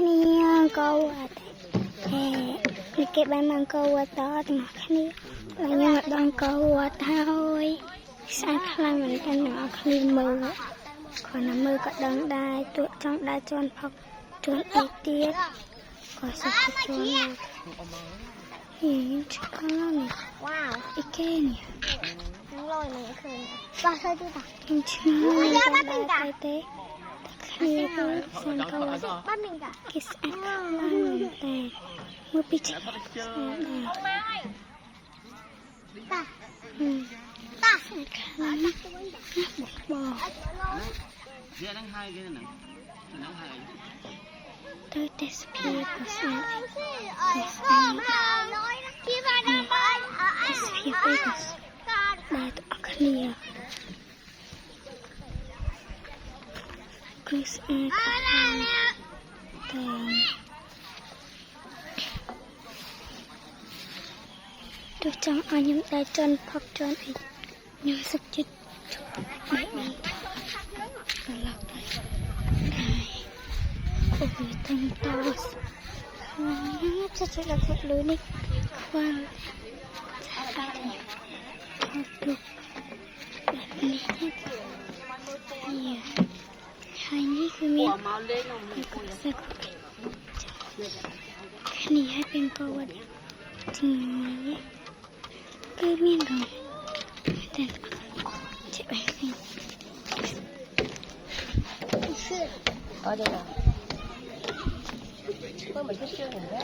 គ្នាកោអត់នេះគេបានមកកោអត់ដល់ទាំងគ្នាហើយខ្ញុំអត់ដល់កោអត់ហើយស្អាតខ្លាំងមែនតែអ្នកគ្នាមើលគាត់ណាមើលក៏ដឹងដែរទោះចង់ដើរជន់ផុកជន់អីទៀតក៏សុខជន់ហីឆ្កល់ណាស់វ៉ាវអីគេនេះនឹងលយនឹងឃើញបាទទៅទៀតខ្ញុំឈ្មោះតែទេគ្នាគឺសំកោបាត់នឹងគេស្អាតខ្លាំងតែមើលពីឆ្កល់តាតាស្អាតខ្លាំងណាស់បងវានឹងហើយគេហ្នឹងហើយទៅទេសភាពក៏ស្អាតក៏ស្អាតទេសភាពអីក៏ដែរអស់គ្នាគឺស្អាតតែទោះចង់ឲ្យខ្ញុំដែរចន់ផុកចន់អីខ្ញុំសុខចិត្តបែបនេះក៏ឡប់ដែរអូវាទាំងតោសខ្ញុំចិត្តដល់ទឹកលុយនេះខ្វល់ចាស់អត់នេះអត់ទុកបែបនេះហើយនេះគឺមានសឹកគ្នាឲ្យเป็นកវត្តជាគឺមានរងតែចេះបែបនេះអត់ទេtôi mới chưa hiểu đấy